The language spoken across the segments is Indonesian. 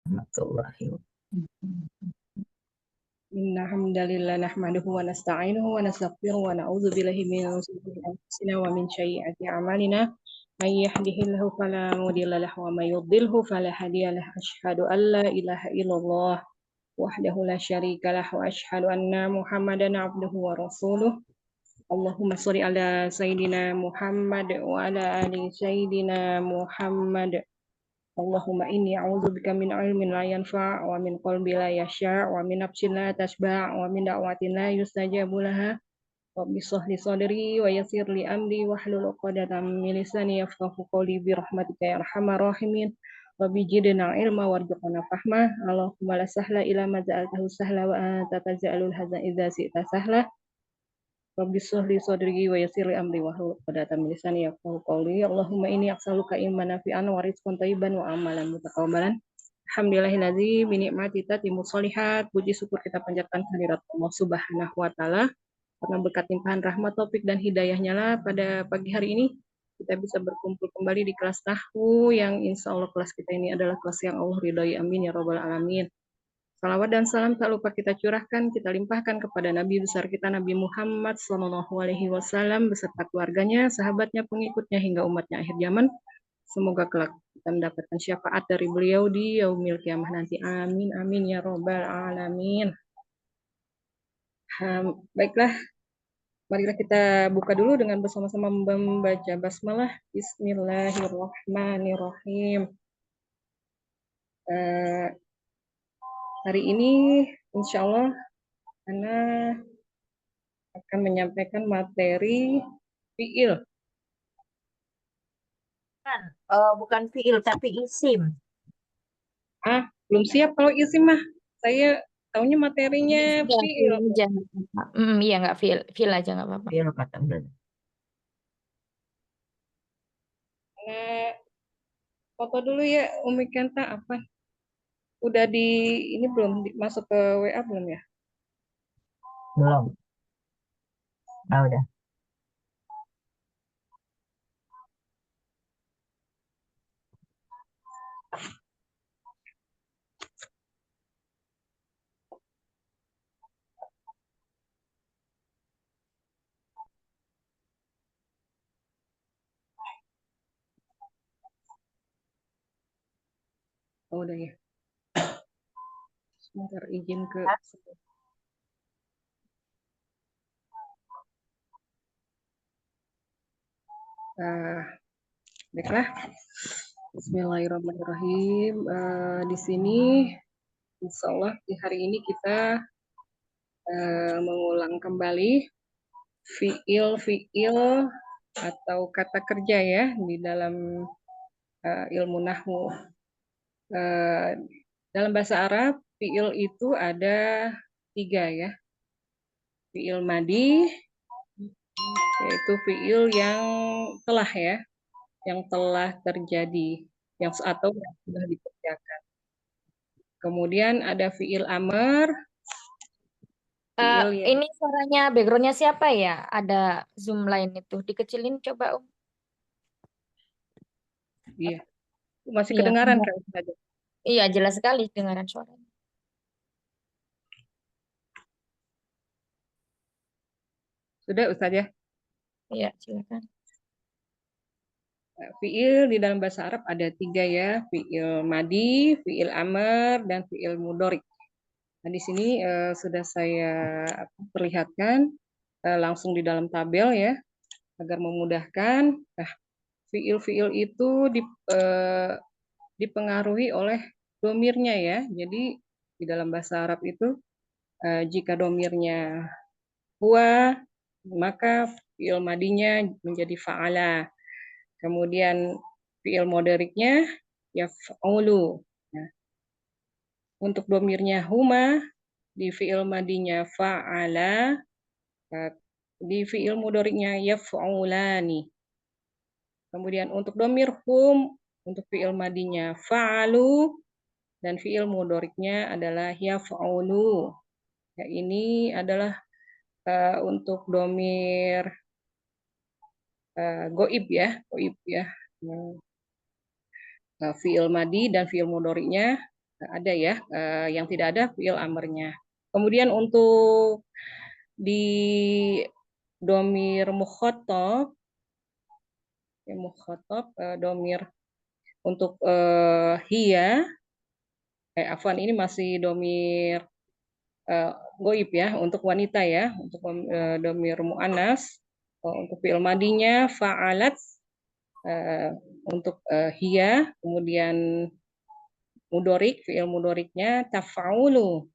warahmatullahi wabarakatuh. Inna hamdalillah nahmaduhu wa nasta'inuhu wa nastaghfiruhu wa na'udzu billahi min shururi anfusina wa min sayyiati a'malina. May yahdihillahu fala mudilla lahu wa may yudlilhu fala hadiya lahu. Asyhadu an la ilaha illallah wahdahu la syarika lahu wa asyhadu anna Muhammadan abduhu wa rasuluh. Allahumma shalli ala sayyidina Muhammad wa ala ali sayyidina Muhammad. Allahumma inni a'udzubika min ilmin la yanfa' wa min qalbi la yasha' wa min nafsin la tashba' wa min da'watin la yustajabu laha. Rabbi shrah li sadri wa yassir li amri wahlul 'uqdatam min lisani yafqahu qawli bi rahmatika ya arhamar rahimin. Rabbi zidna ilma warzuqna fahma. Allahumma la sahla illa ma ja'altahu sahla wa anta taj'alul hazana idza syi'ta sahla. Rabbi shrah li sadri wa yassir li amri wahlul 'uqdatam min lisani yafqahu qawli. Allahumma inni as'aluka ilman nafi'an wa rizqan thayyiban wa amalan mutaqabbalan. Alhamdulillahillazi bi ni'mati tatimmu sholihat. Puji syukur kita panjatkan kehadirat Allah Subhanahu wa taala karena berkat limpahan rahmat, taufik dan hidayahnya lah pada pagi hari ini kita bisa berkumpul kembali di kelas nahwu yang insya Allah kelas kita ini adalah kelas yang Allah ridhoi. Amin ya robbal alamin. Salawat dan salam tak lupa kita curahkan, kita limpahkan kepada Nabi besar kita Nabi Muhammad SAW beserta keluarganya, sahabatnya, pengikutnya hingga umatnya akhir zaman. Semoga kelak kita mendapatkan syafaat dari beliau di yaumil kiamah nanti. Amin amin ya robbal alamin. Baiklah, marilah kita buka dulu dengan bersama-sama membaca basmalah. Bismillahirrahmanirrahim. Hari ini insya Allah Ana akan menyampaikan materi fiil. Bukan fiil tapi isim. Belum siap kalau isim mah. Saya taunya materinya fiil. Iya nggak fiil aja nggak apa-apa. Fiil kata berarti. Foto dulu ya Umi Kenta apa? Udah ini belum masuk ke WA belum ya? Belum. Udah. Oh, udah ya. Sebentar izin ke baiklah. Bismillahirrahmanirrahim. Di sini insya Allah di hari ini kita mengulang kembali fiil atau kata kerja ya di dalam ilmu nahwu. Dalam bahasa Arab fiil itu ada 3 ya. Fiil madi yaitu fiil yang telah ya, yang telah terjadi, yang atau yang sudah dikerjakan. Kemudian ada fiil amr. Ini suaranya backgroundnya siapa ya? Ada Zoom lain itu dikecilin coba Iya, masih Iya, kedengaran kan saja. Iya jelas sekali dengaran suaranya. Sudah Ustaz ya? Iya silakan. Fiil di dalam bahasa Arab ada 3 ya, fiil madi, fiil amr, dan fiil mudhorik. Nah, di sini sudah saya perlihatkan langsung di dalam tabel ya, agar memudahkan. Nah, fiil-fiil itu dipengaruhi oleh domirnya ya. Jadi di dalam bahasa Arab itu jika domirnya huwa, maka fiil madinya menjadi fa'ala. Kemudian fiil mudhariknya yaf'ulu. Nah, untuk domirnya huma, di fiil madinya fa'ala, di fiil mudhariknya yaf'ulani. Kemudian untuk domir hum, untuk fiil madinya fa'alu, dan fiil mudhariknya adalah yaf'ulu. Ya, ini adalah untuk domir goib ya, fiil madi dan fiil mudhari'nya ada ya, yang tidak ada fi'il amrnya. Kemudian untuk di domir mukhatab, domir untuk hiya, afwan ini masih domir goib ya, untuk wanita ya, untuk domir mu'annas. Untuk fi'il madinya fa'alat, untuk hiya, kemudian mudorik, fi'il mudoriknya taf'ulu,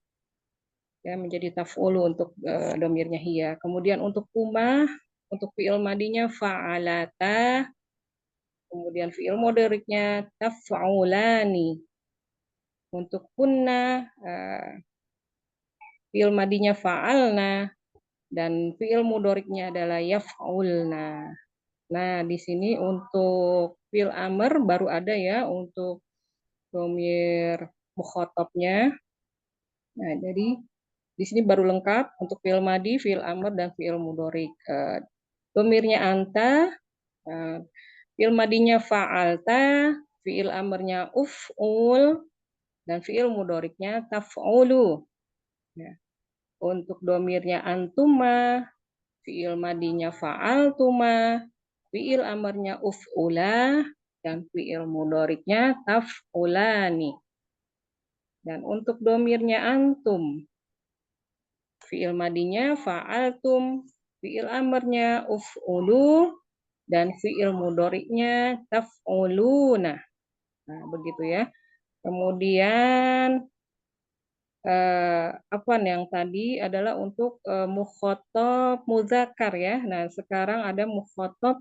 ya menjadi taf'ulu untuk domirnya hiya. Kemudian untuk kumah, untuk fi'il madinya fa'alata, kemudian fi'il mudoriknya taf'ulani. Untuk kunna, fi'il madinya fa'alna, dan fi'il mudoriknya adalah yaf'ulna. Nah, di sini untuk fi'il amr baru ada ya untuk domir mukhatabnya. Nah, jadi di sini baru lengkap untuk fi'il madi, fi'il amr, dan fi'il mudhorik. Domirnya anta, fi'il madinya fa'alta, fi'il amrnya uf'ul, dan fi'il mudhoriknya taf'ulu. Ya. Untuk domirnya antuma, fi'il madinya fa'altuma, fi'il amrnya uf'ula, dan fi'il mudhoriknya taf'ulani. Dan untuk domirnya antum, fi'il madinya fa'altum, fi'il amrnya uf'ulu, dan fi'il mudhoriknya taf'uluna. Nah, begitu ya. Kemudian yang tadi adalah untuk mukhatab mudzakkar ya. Nah, sekarang ada mukhatab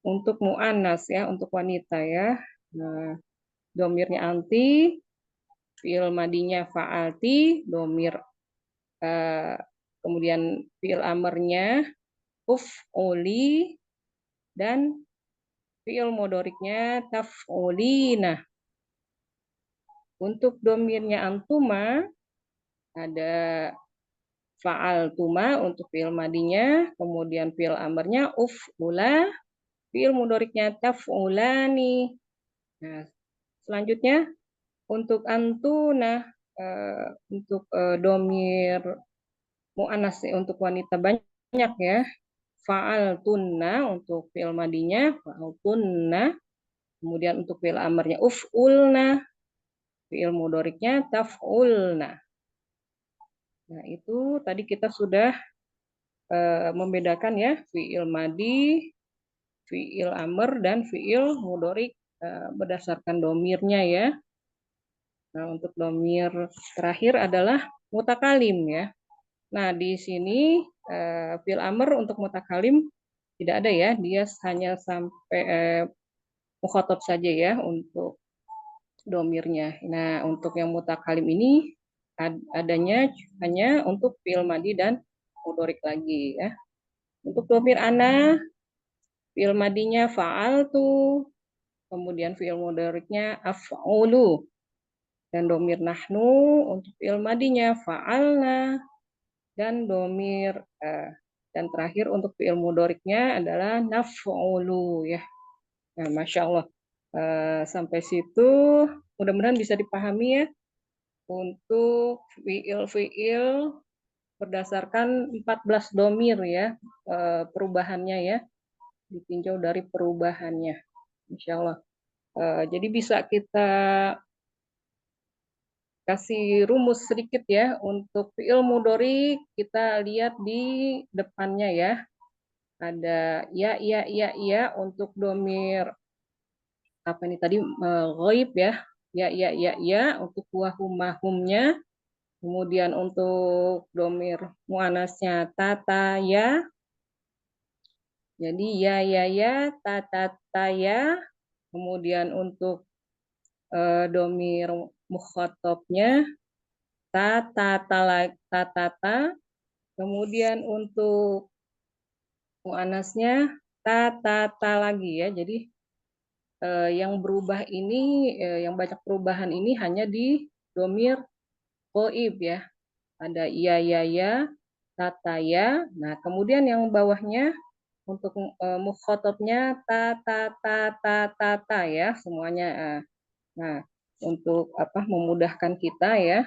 untuk mu'annas ya, untuk wanita ya. Nah, domirnya anti, fi'il madinya fa'alti, domir kemudian fi'il amrnya uf'uli, dan fi'il mudhoriknya taf'ulina. Untuk domirnya antuma ada fa'altuma untuk fi'il madinya, kemudian fi'il amrnya uf'ula, fi'il mudhoriknya taf'ulani. Nah, selanjutnya untuk antuna, untuk domir mu'annas untuk wanita banyak ya. Fa'altunna untuk fi'il madinya fa'altunna, kemudian untuk fi'il amrnya uf'ulna, fi'il mudhoriknya taf'ulna. Nah, itu tadi kita sudah membedakan ya fi'il madi, fi'il amr, dan fi'il mudhorik berdasarkan domirnya ya. Nah, untuk domir terakhir adalah mutakalim ya. Nah, di sini fi'il amr untuk mutakalim tidak ada ya, dia hanya sampai mukhatab saja ya untuk domirnya. Nah, untuk yang mutakalim ini adanya hanya untuk fi'il madi dan mudhorik lagi ya. Untuk domir ana, fi'il madinya fa'altu, kemudian fi'il mudhoriknya af'ulu. Dan domir nahnu untuk fi'il madinya fa'alna, dan domir dan terakhir untuk fi'il mudhoriknya adalah naf'ulu ya. Nah, Masya Allah. Sampai situ mudah-mudahan bisa dipahami ya untuk fi'il berdasarkan 14 domir ya, perubahannya ya, ditinjau dari perubahannya, insya Allah. Jadi bisa kita kasih rumus sedikit ya. Untuk fi'il mudhari kita lihat di depannya ya, ada ya untuk domir apa ini tadi ghaib ya, ya untuk wahumahumnya. Kemudian untuk domir muannasnya tata ya, jadi ya tata ya. Kemudian untuk domir mukhatabnya tatata. Kemudian untuk muannasnya tatata lagi ya. Jadi yang berubah ini, yang banyak perubahan ini hanya di domir ghaib ya. Ada ya, tataya. Nah, kemudian yang bawahnya untuk mukhatabnya tata ya semuanya. Nah, untuk memudahkan kita ya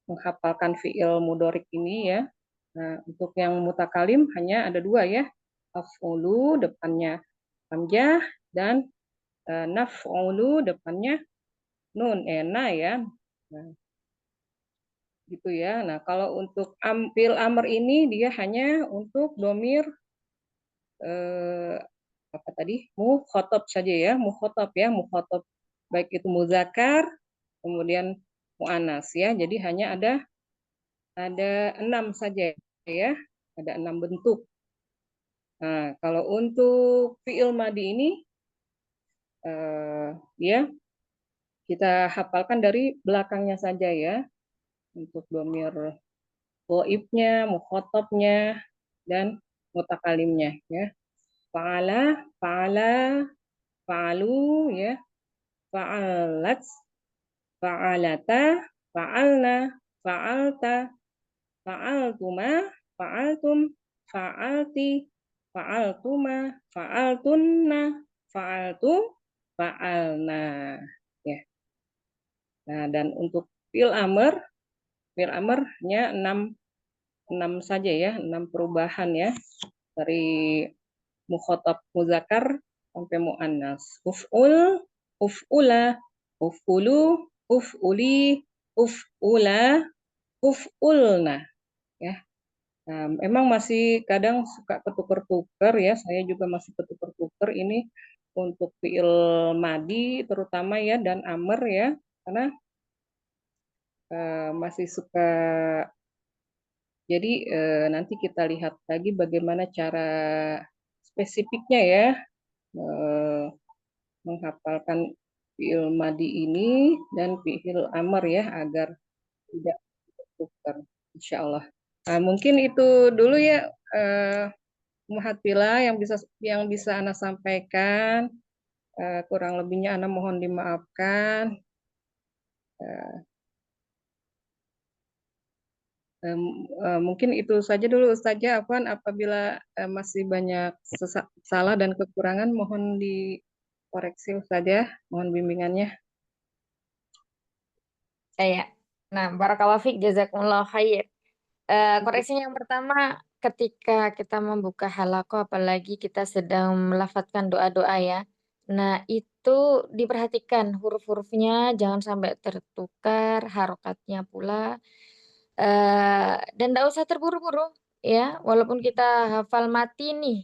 menghafalkan fiil mudhorik ini ya. Nah, untuk yang mutakalim hanya ada dua ya. Af'ulu depannya hamzah dan naf'ulu depannya nun na ya. Nah, gitu ya. Nah, kalau untuk fiil amr ini dia hanya untuk domir apa tadi? Mukhotob saja ya, mukhotob baik itu muzakkar kemudian muannas ya. Jadi hanya ada 6 saja ya. Ada 6 bentuk. Nah, kalau untuk fiil madi ini ya kita hafalkan dari belakangnya saja ya. Untuk domir ghaibnya, mukhotobnya dan mutakalimnya ya. Fa'ala, fa'ala, fa'alu ya. Fa'alat, fa'alata, fa'alna, fa'alta, fa'altuma, fa'altum, fa'alti, fa'altuma, fa'altunna, fa'altu, fa'alna ya. Nah, dan untuk fi'il amarnya 6 saja ya, 6 perubahan ya. Dari mukhotab muzakkar sampai muannas. Uf'ul, uf'ula, uf'ulu, uf'uli, uf'ula, uf'ulna ya. Nah, emang masih kadang suka ketuker-tuker ya, saya juga masih ketuker-tuker ini untuk fiil madi terutama ya dan amr ya, karena masih suka. Jadi nanti kita lihat lagi bagaimana cara spesifiknya ya menghafalkan fiil madi ini dan fiil amr ya agar tidak tertukar insya Allah. Nah, mungkin itu dulu ya Muhatila yang bisa Ana sampaikan. Kurang lebihnya Ana mohon dimaafkan. Mungkin itu saja dulu Ustazah. Afwan apabila masih banyak salah dan kekurangan mohon dikoreksi Ustazah, mohon bimbingannya. Ya. Nah, barakallahu fiik, jazakumullah khair. Koreksinya yang pertama, ketika kita membuka halaqah, apalagi kita sedang melafadzkan doa-doa ya. Nah, itu diperhatikan huruf-hurufnya, jangan sampai tertukar, harokatnya pula. Dan tidak usah terburu-buru ya, walaupun kita hafal mati nih.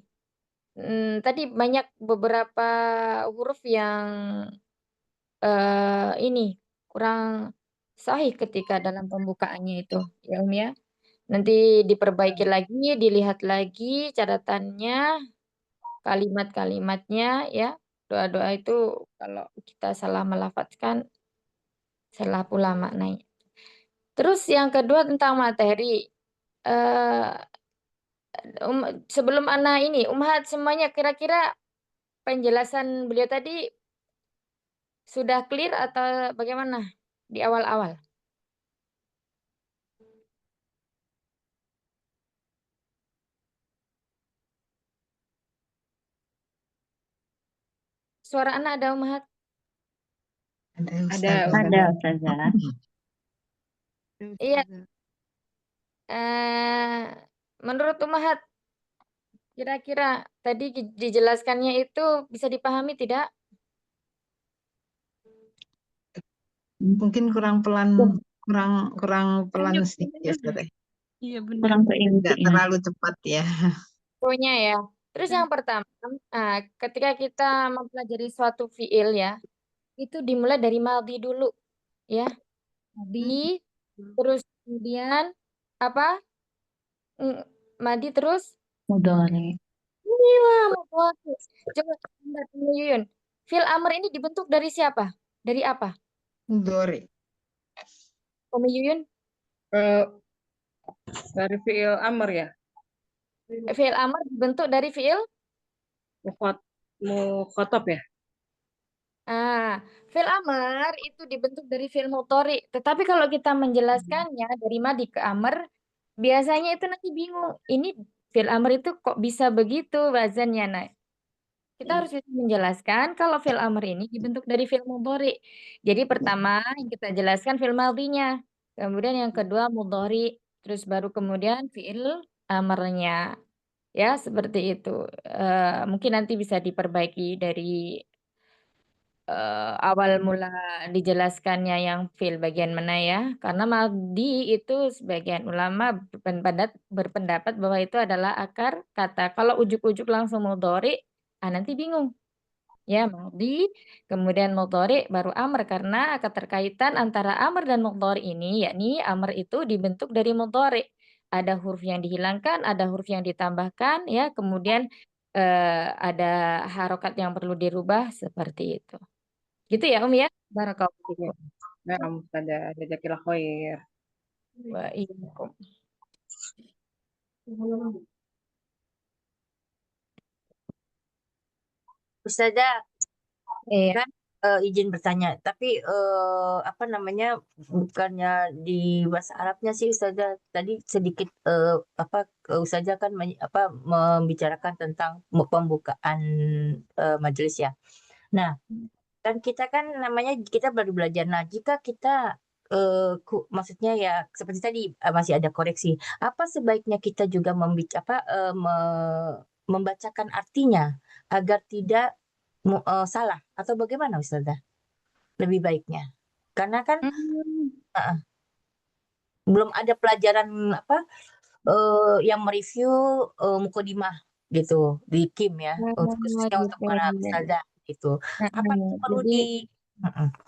Tadi banyak beberapa huruf yang ini kurang sahih ketika dalam pembukaannya itu ya ya. Nanti diperbaiki lagi, dilihat lagi catatannya, kalimat-kalimatnya ya. Doa-doa itu kalau kita salah melafadzkan, salah pula maknanya. Terus yang kedua tentang materi. Sebelum Ana ini, Ummahat semuanya kira-kira penjelasan beliau tadi sudah clear atau bagaimana di awal-awal? Suara Ana ada Ummahat? Ada Ada Ustazah. Iya. Menurut Ummahat, kira-kira tadi dijelaskannya itu bisa dipahami tidak? Mungkin kurang pelan sih ya Ustazah. Iya benar. Kurang seinti. Nggak terlalu cepat ya. Pokoknya ya. Terus yang pertama, ketika kita mempelajari suatu fiil ya, itu dimulai dari madhi dulu ya. Madhi, terus kemudian apa? Madhi terus Mudhari. iya, mudhari. Coba Anda tanya Yuyun. Fiil amr ini dibentuk dari siapa? Dari apa? Dori. Umi Yuyun? Dari fiil amr ya. Fiil amr dibentuk dari fiil? Mukhotob ya. Fiil amr itu dibentuk dari fiil mudhari. Tetapi kalau kita menjelaskannya dari madi ke amr, biasanya itu nanti bingung. Ini fiil amr itu kok bisa begitu wazannya, Nay? kita harus bisa menjelaskan kalau fi'il amr ini dibentuk dari fi'il mudhari. Jadi pertama yang kita jelaskan fi'il madhinya, kemudian yang kedua mudhari, terus baru kemudian fi'il amrnya. Ya, seperti itu. Mungkin nanti bisa diperbaiki dari awal mula dijelaskannya yang fi'il bagian mana ya. Karena madhi itu sebagian ulama berpendapat bahwa itu adalah akar kata. Kalau ujuk-ujuk langsung mudhari, nanti bingung. Ya, madhi, kemudian mudhari, baru amr. Karena keterkaitan antara amr dan mudhari ini, yakni amr itu dibentuk dari mudhari. Ada huruf yang dihilangkan, ada huruf yang ditambahkan, ya. Kemudian ada harokat yang perlu dirubah, seperti itu. Gitu ya, ya? Barakallahu Iya. fikum. Nah, Ustazah, jazakillah khair. Wa iyyakum. Ustazah, Iya. kan izin bertanya, tapi apa namanya, bukannya di bahasa Arabnya sih Ustazah, tadi sedikit Ustazah kan membicarakan tentang pembukaan majelis ya. Nah, kan kita kan namanya kita baru belajar. Nah, jika kita maksudnya ya seperti tadi masih ada koreksi. Apa sebaiknya kita juga membacakan artinya agar tidak salah atau bagaimana Ustazah? Lebih baiknya. Karena kan belum ada pelajaran yang mereview mukodimah gitu di Kim ya, khususnya untuk gitu. para Ustazah gitu. Apa itu perlu Jadi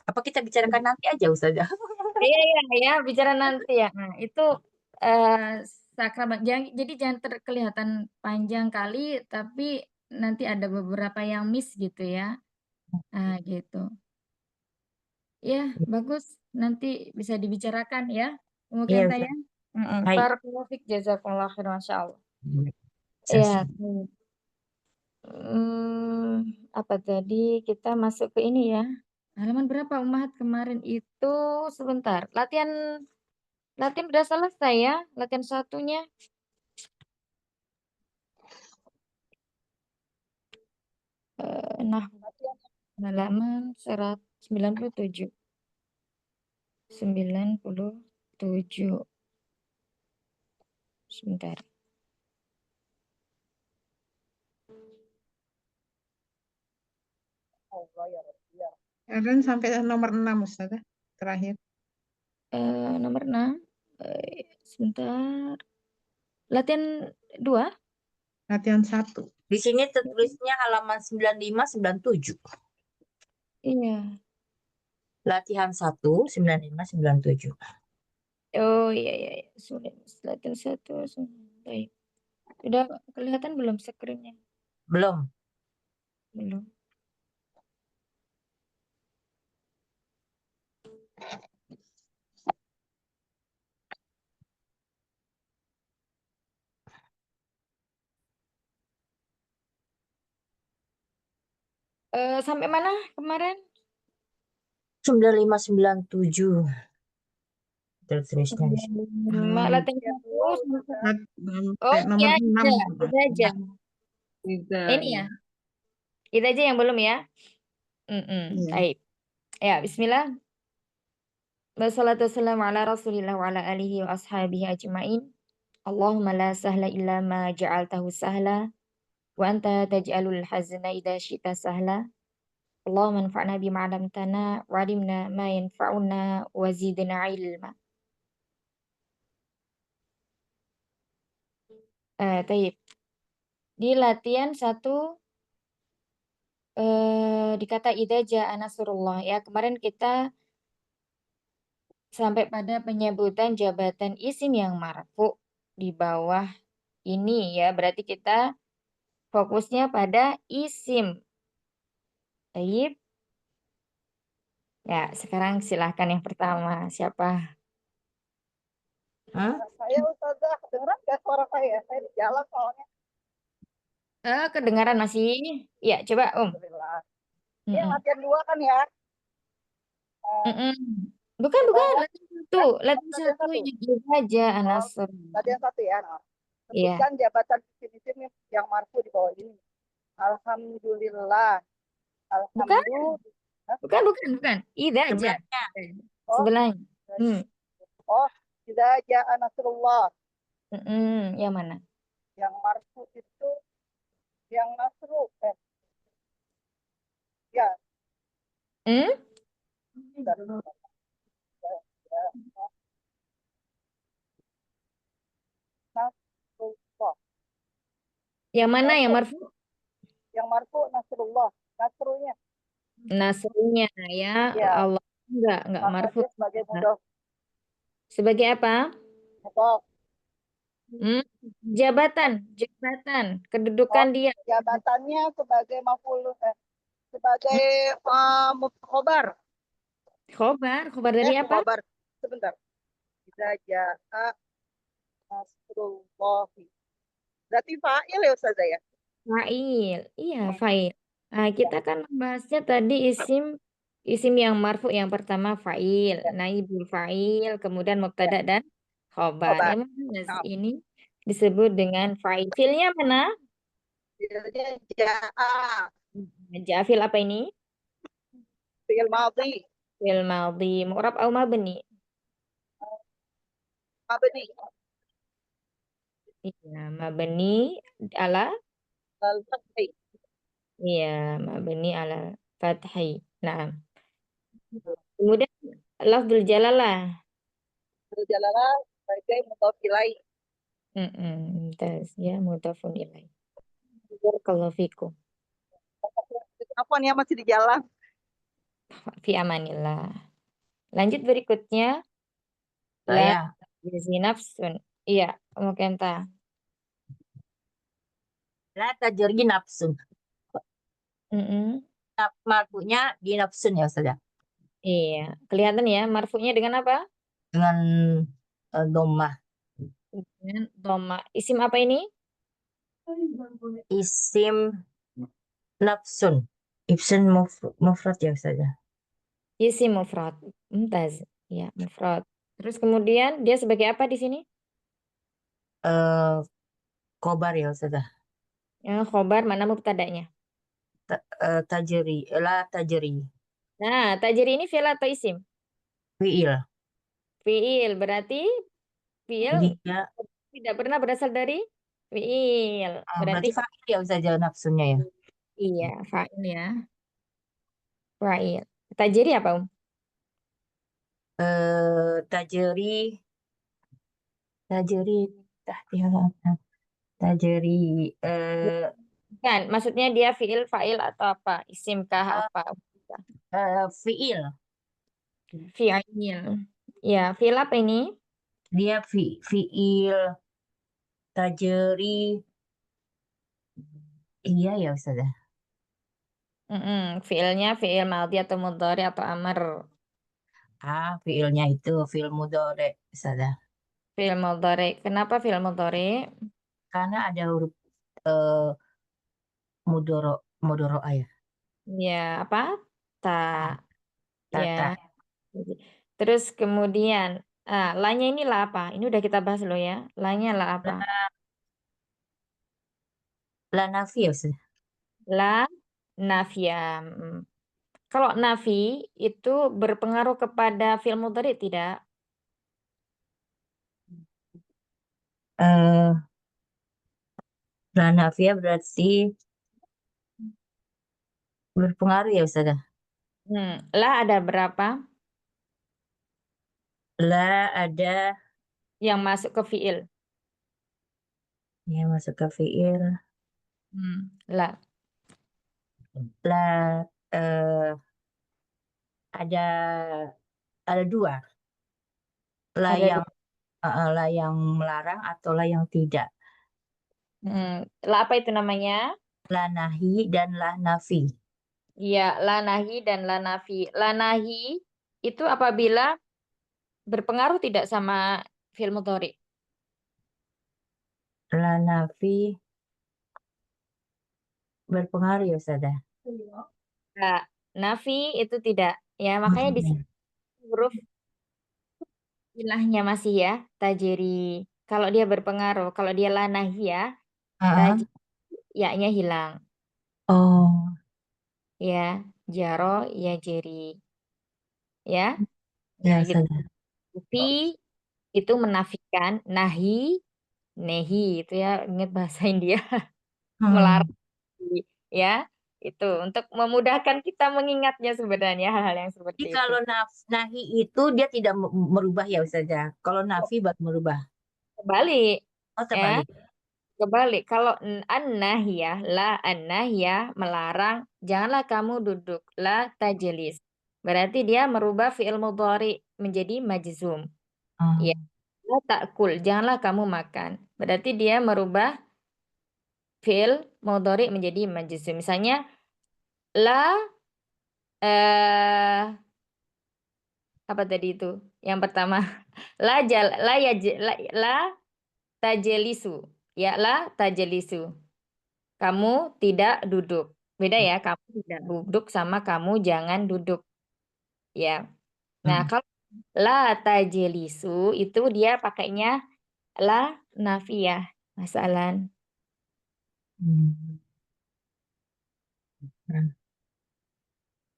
apa kita bicarakan nanti aja Ustazah? iya, bicara nanti ya. Nah, itu sakramen. Jadi jangan terkelihatan panjang kali, tapi nanti ada beberapa yang miss gitu ya. Nah, gitu. Ya, bagus. Nanti bisa dibicarakan ya. Mungkin Iya tanya. Ustazah. Baik. Barakallahu fiik, jazakallahu khairan, masyaallah. Ya, apa tadi kita masuk ke ini ya. Halaman berapa Ummahat kemarin itu? Sebentar. Latihan udah selesai ya, latihan satunya. Nah, halaman 97. 97. Sebentar. Kalian sampai nomor 6 Ustazah, terakhir. Nomor 6. Sebentar. Latihan 2. Latihan 1. Di sini tertulisnya halaman 95-97. Iya. Latihan 1 95-97. Oh iya. Sudah latihan 1. Baik. Sudah kelihatan belum screen-nya? Belum. Belum. Sampai mana kemarin? 95-97. Tertulisnya di sini. Latihan 1 Oh Sampai nomor iya, 6. itu aja. Ini ya. Itu aja yang belum ya. Iya. Baik. Ya, bismillah. Wassalatu wassalamu ala Rasulillah wa ala alihi wa ashabihi ajmain. Allahumma la sahla illa ma ja'altahu sahla wa anta taj'alul hazna idza syi'ta sahla. Allahumma anfa'na bima 'allamtana wa 'allimna ma yanfa'una wa zidna ilma. Taib. Di latihan 1 di kata idza ja'a nasrullah ya. Kemarin kita sampai pada penyebutan jabatan isim yang marfu di bawah ini ya. Berarti kita fokusnya pada isim. Taib. Ya, sekarang silahkan yang pertama. Siapa? Saya Ustazah, kedengeran nggak suara saya? Saya di jalan soalnya. Kedengaran masih? Ya, coba Alhamdulillah. Ini latihan 2 kan ya? Bukan. Latihan 1 yang itu aja, Anasur. Latihan 1 ya. Iya. Sebutkan jabatan isim-isim yang marfu di bawah ini. Alhamdulillah. Bukan, Alhamdulillah. bukan. Idza ja. Sebelahnya. Oh, Sebelahnya. Hmm. oh, idza jaa nasrullah. Yang mana? Yang marfu itu yang nasru. Ya, Hmm? bentar. Nasrullah. Yang mana yang Marfu. marfu? Yang marfu nasrullah. Nasrunya. Nasrunya ya. Ya, Allah enggak maka marfu. dia sebagai mudhof. Sebagai apa? Mudhof. Jabatan, kedudukan Oh, dia. jabatannya sebagai maf'ul sebagai khobar. Khobar dari apa? Khobar. Sebentar. Idza jaa nasrullahi. Berarti fa'il ya Ustazah ya? Fa'il. Iya, fa'il. Nah, kita kan membahasnya tadi isim yang marfu yang pertama fa'il, Ya. naibul fa'il, kemudian mubtada dan khobar. Khobar. Yang mana Nah, ini disebut dengan fa'il. Fiilnya mana? fi'ilnya jaa. Jafil apa ini? Fi'il madhi. Fi'il madhi. Mu'rab au mabni? Mabni. Iya, mabni ala Al-fathi. iya, mabni ala fathi. Nah, kemudian lafzul jalalah. Al-jalalah sebagai mudhof ilaih. Mumtaz ya, mudhafun ilaih. Barakallahu fikum. Apaan ya masih di jalan? Fi amanillah. Lanjut berikutnya. La Saya. yazi nafsun. Iya, mungkin ta. La tajri nafsun. Mm-mm. Marfunya di nafsun ya Ustazah. Iya, kelihatan ya marfunya dengan apa? Dengan dhammah. Dengan dhamma. Isim apa ini? Isim nafsun. Isim mufrad ya Ustazah. Isim mufrad. Mumtaz. Ya, mufrad. Terus kemudian dia sebagai apa di sini? Khobar ya Ustazah. Ya, khobar mana mubtadanya? Tajri. La tajri. Nah, tajri ini fi'il atau isim? Fi'il. Fi'il berarti fi'il Dia tidak pernah berasal dari fi'il. Berarti berarti fa'il ya Ustazah nafsunnya ya. iya, fa'il ya. Fa'il. Tajri apa, Tajri tajri Kan, maksudnya dia fi'il, fa'il atau apa? Isim kah apa? fi'il. Fi'il. Ya, fi'il apa ini? Dia fi'il tajri. Iya ya Ustazah. Fi'ilnya fi'il madhi atau mudhari atau amr. Fi'ilnya itu fi'il mudhari Ustazah. Fi'il mudhari. Kenapa fi'il mudhari? Karena ada huruf mudoro ya. Ya, apa? Ta. Ya. Tata. Terus kemudian, lanya ini lah apa? Ini udah kita bahas loh ya. Lanya lah apa? La nafi ya Ustazah. La nafia. Kalau nafi itu berpengaruh kepada fi'il mudhari tidak? La nafia berarti berpengaruh ya Ustazah. La ada berapa La ada yang masuk ke fi'il? yang masuk ke fi'il. La. La ada dua. La Ada yang la yang melarang atau la yang tidak. La apa itu namanya? La nahi dan la nafi. Iya, la nahi dan la nafi. La nahi itu apabila berpengaruh tidak sama fi'il mudhari. La nafi berpengaruh ya Ustazah. Nah, nafi itu tidak. Ya, makanya di sini huruf ilahnya masih ya, tajri. Kalau dia berpengaruh, kalau dia la nahi ya, tajri, ya-nya hilang. Oh, Ya, jaro ya jeri. Ya. ya Nah, gitu. Ustazah. Fi itu menafikan, nahi, nehi itu ya, ingat bahasa India, melarang, ya. Itu untuk memudahkan kita mengingatnya sebenarnya hal-hal yang Jadi seperti itu. kalau nahi itu dia tidak merubah ya Ustazah. Kalau nafi baru merubah. Kebalik, Oh, ya. terbalik. Kebalik. Kalau an-nahiyah, la an-nahiyah melarang, janganlah kamu duduk, la tajlis. Berarti dia merubah fi'il mudhari menjadi majzum. Oh. Ya, la ta'kul, janganlah kamu makan. Berarti dia merubah fi'il mudhari menjadi majzum. Misalnya la eh apa tadi itu? Yang pertama, la tajelisu. Ya, la tajelisu. Kamu tidak duduk. Beda ya, kamu tidak duduk sama kamu jangan duduk. Ya. Nah, kalau la tajelisu itu dia pakainya la nafiyah. Masalan. Hmm.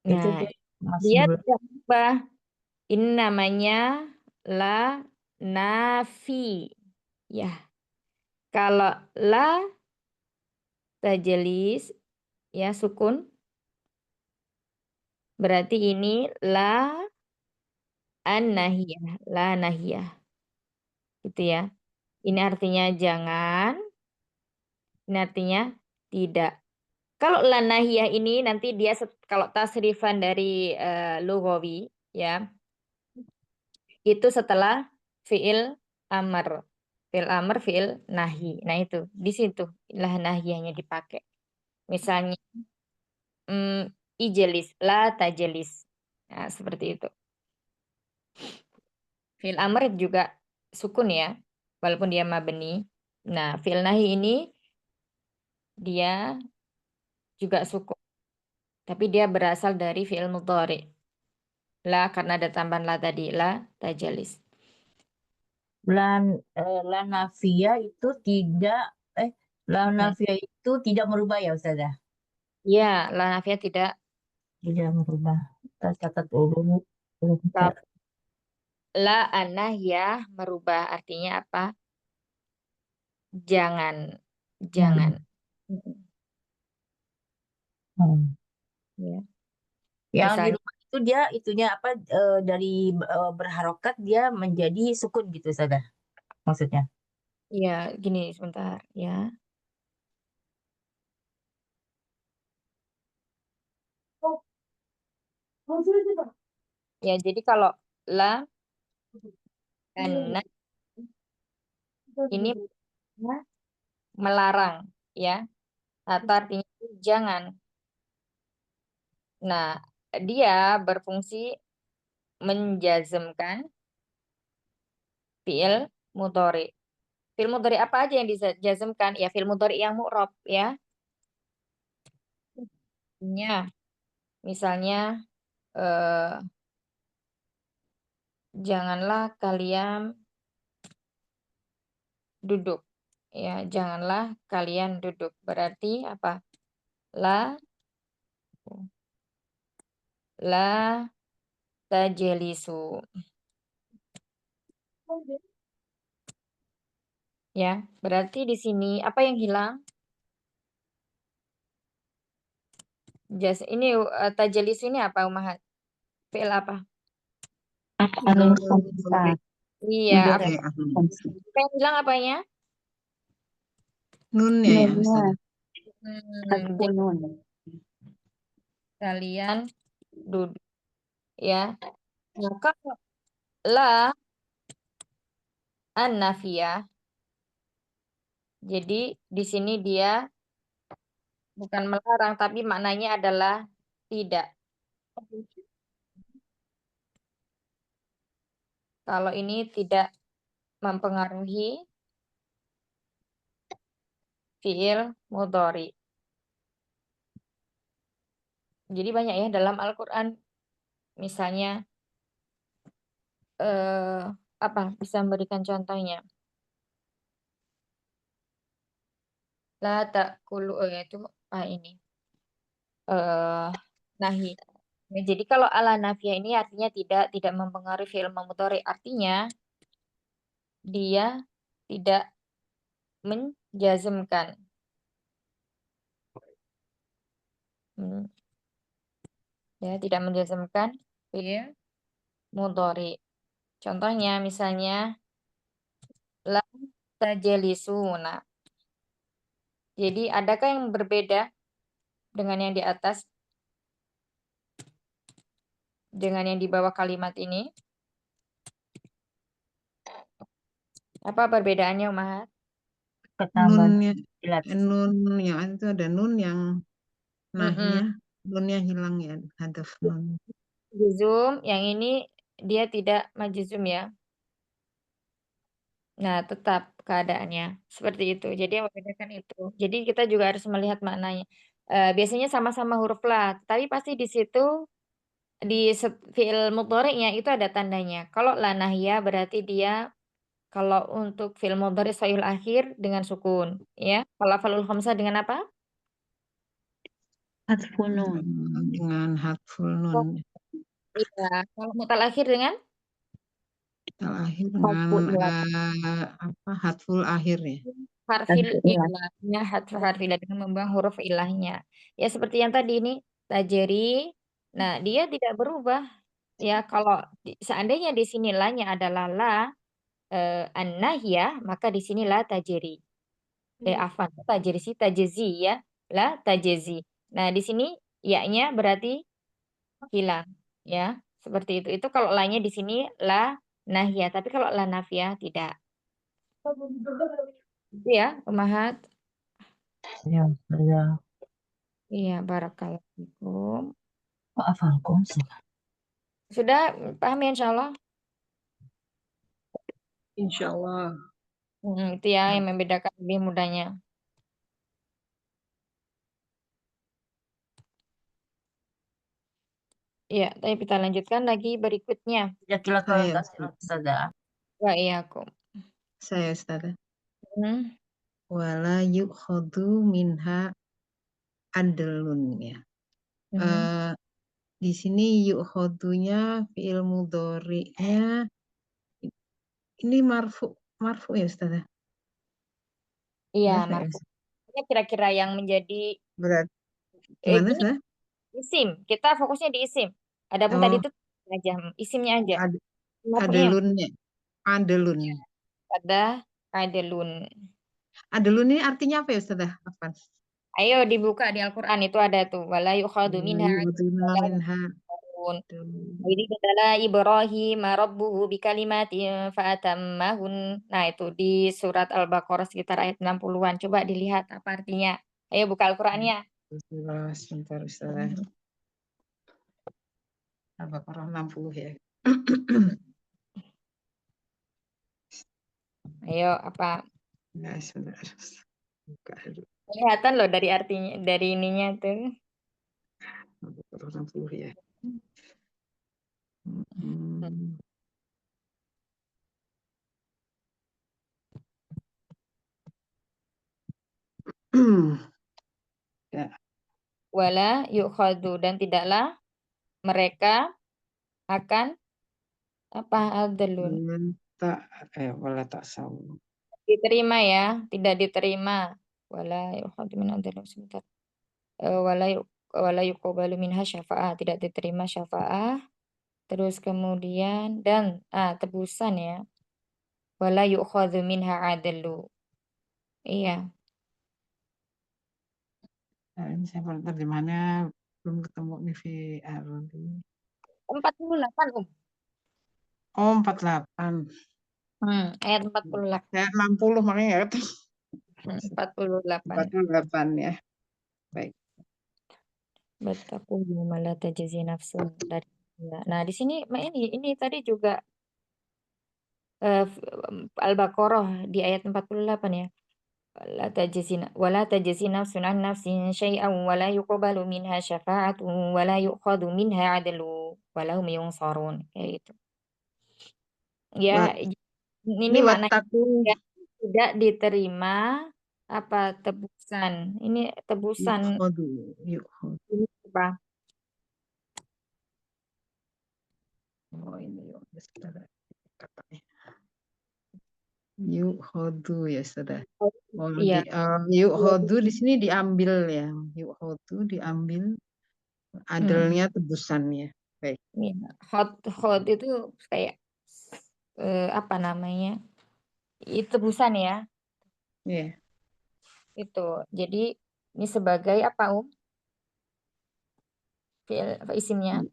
Itu Nah, dia masih dia belum. tidak berubah. Ini namanya la nafi. Ya. Kalau la tajelis ya sukun berarti ini la an-nahiyah, la nahiyah. Gitu ya. Ini artinya jangan, ini artinya tidak. Kalau la nahiyah ini nanti dia kalau tasrifan dari lughawi ya, itu setelah fiil amr. Fiil amr, fiil nahi. Nah itu, di situ la nahiyahnya dipakai. Misalnya ijelis, la tajelis. Nah, seperti itu. Fiil amr juga sukun ya, walaupun dia mabni. Nah, fiil nahi ini dia juga sukun, tapi dia berasal dari fiil mudhari. La karena ada tambahan la tadi, la tajalis. La nafia itu tidak la nafia itu tidak merubah ya Ustazah. Ya, la nafiyah tidak. Tidak merubah. Kita catat dulu. La anahiyah merubah artinya apa? Jangan, jangan. Ya. Yang di Misalnya, rumah itu dia itunya apa dari berharokat dia menjadi sukun gitu Ustazah. Maksudnya. ya gini sebentar ya. Ya, jadi kalau la anah ini melarang ya, atau artinya jangan. Nah, dia berfungsi menjazmkan fiil mudhari. Fiil mudhari apa aja yang dijazmkan? Ya fiil mudhari yang mu'rab ya. Misalnya janganlah kalian duduk. Ya, janganlah kalian duduk. Berarti apa? La tajelisu. Ya, berarti di sini apa yang hilang? Ini tajelisu ini apa, Umahat? Fiil apa? Af'alul khamsa. Iya, Mudhari' apa khamsa. yang hilang apanya? Nunnya ya Nunnya, Ustazah. hadfun nun. Kalian duduk ya. Nah, kalau la an-nafiyah, jadi di sini dia bukan melarang tapi maknanya adalah tidak. Kalau ini tidak mempengaruhi fiil mudhari. Jadi banyak ya dalam Al-Qur'an misalnya apa bisa memberikan contohnya? La ta'kulu itu ini. eh nahi. Nah, jadi kalau ala nafiyah ini artinya tidak mempengaruhi fi'il mudhari, artinya dia tidak menjazmkan. Hmm, ya, tidak menjazmkan fi'il mudhari. Contohnya misalnya la tajlisuna. Jadi adakah yang berbeda dengan yang di atas, dengan yang di bawah kalimat ini? Apa perbedaannya, Umahat? Ketambahan Nunnya, ilat. nun yang itu ada nun yang Mm-mm. nahnya, nunnya hilang ya, hadaf nun. Juzum, yang ini dia tidak majzum ya. Nah, tetap keadaannya seperti itu. Jadi yang membedakan itu. Jadi kita juga harus melihat maknanya. Biasanya sama-sama huruf la, tapi pasti di situ di fi'il mudhari'nya itu ada tandanya. Kalau la nahya berarti dia, kalau untuk fi'il mudhari' shahihul akhir dengan sukun, ya. Kalau falul khamsah dengan apa? Hadfun nun. Dengan hadful Oh, nun. iya. Kalau mutal akhir dengan Akhir dengan hadful ilah. apa hadful akhir ya. Harfil Hadful ilah. ilahnya, harfilah dengan membuang huruf ilahnya. Ya seperti yang tadi ini, tajeri. Nah, dia tidak berubah. Ya, kalau seandainya di sini lanya adalah la an-nahyah, maka di sini la tajeri. Afan, tajeri sih tajezi ya. La tajezi. Nah, di sini ya-nya berarti hilang. Ya, seperti itu. Itu kalau lanya di sini la nahyah, tapi kalau la nafiyah tidak. Itu ya, Umahat. Ya, ya. Iya, barakallahu fikum. Wa'afakum. Sudah paham ya, insya Allah? Insya Allah. Itu ya yang membedakan lebih mudahnya. Iya, tapi kita lanjutkan lagi berikutnya. Ya, kila Saya, kasih Ustazah. Wa iyyakum. saya Ustaz. Hmm. Wala yukhadu minha adlun ya. Hmm. Di sini yukhadunya fi'il mudhari'nya ini marfu ya Ustaz. Iya, Berapa ya, marfu. Ustaz? Ini kira-kira yang menjadi Berat. Gimana gini, Ustaz? isim. Kita fokusnya di isim. Adapun tadi Oh, itu aja, isimnya aja. ada Marfunya lunnya. Adelun. pada adlun. Adelun ini artinya apa ya Ustaz? Afwan. Ayo dibuka di Al-Qur'an itu ada tuh. Wala yukhadu minha Yukhaduna wala minha yunzarun. adlun. Jadi katalah Ibrahim rabbuhu bikalimatin fa'atammahun. Nah, itu di surat Al-Baqarah sekitar ayat 60-an. Coba dilihat apa artinya. Ayo buka Al-Qur'annya. Sebentar Ustaz. Al-Baqarah 60 ya. Ayo apa? Nah, sebentar. Buka dulu. Kelihatan loh dari artinya, dari ininya tuh. Al-Baqarah 60 ya. Hmm. Ya, Wala yukhadu, dan tidaklah mereka akan apa adlun. wala tak sawu. Diterima ya, tidak diterima. Wala yukhadu min adlun, sebentar. Wala yuqbalu minha syafa'ah, tidak diterima syafa'ah. Terus kemudian dan tebusan ya. Wala yu'khadhu minha adlu. Iya, Nah, ini saya terjemahannya belum ketemu nih VR. 48 Oh, 48. Ayat 48. Saya 60 makanya nggak ketemu. 48. 48 ya. Baik. Battaqu yawma la tajzi nafsun dari. Nah, di sini ini tadi juga Al-Baqarah di ayat 48 ya. Wala tajzi nafsun an nafsin syai'an wala yuqbalu minha syafa'atun wala yu'khadhu minha 'adlu wala hum yunsarun. Kayak gitu. Ya, Ini ini maknanya wattaku tidak diterima apa tebusan. Ini tebusan Yukhadu. Yukhadu. ini apa? Oh ini ya saudara. Katanya. Yukhadu ya saudara. Oh Iya. yukhadu di sini diambil ya. Yukhadu diambil. Adilnya tebusan ya. Baik. Iya. Hot itu kayak apa namanya? Itu tebusan ya. Iya. Itu. Jadi ini sebagai apa, isimnya?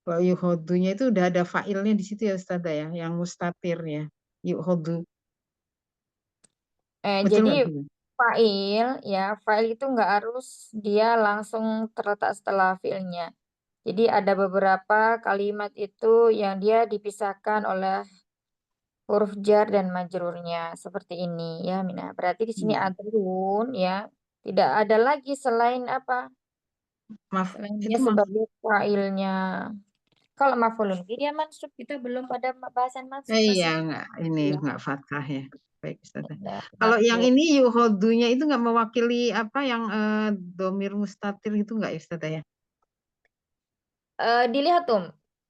Kalau yuhodunya itu udah ada failnya di situ ya Ustazah ya, yang mustatir ya. Yuhodu. Betul Jadi nggak? fa'il itu nggak harus dia langsung terletak setelah fiilnya. Jadi ada beberapa kalimat itu yang dia dipisahkan oleh huruf jar dan majrurnya seperti ini ya, Mina. Berarti di sini adrun ya, tidak ada lagi selain apa? Maaf, Selain itu dia sebagai fa'ilnya. Kalau maf'ulun bih dia mansub, kita belum pada bahasan mansub iya masih. nggak ini Ya. nggak fathah ya. Baik Ustazah. Ya, Kalau yang marfu'. ini yuhodunya itu nggak mewakili apa yang domir mustatir itu nggak ya Ustazah ya?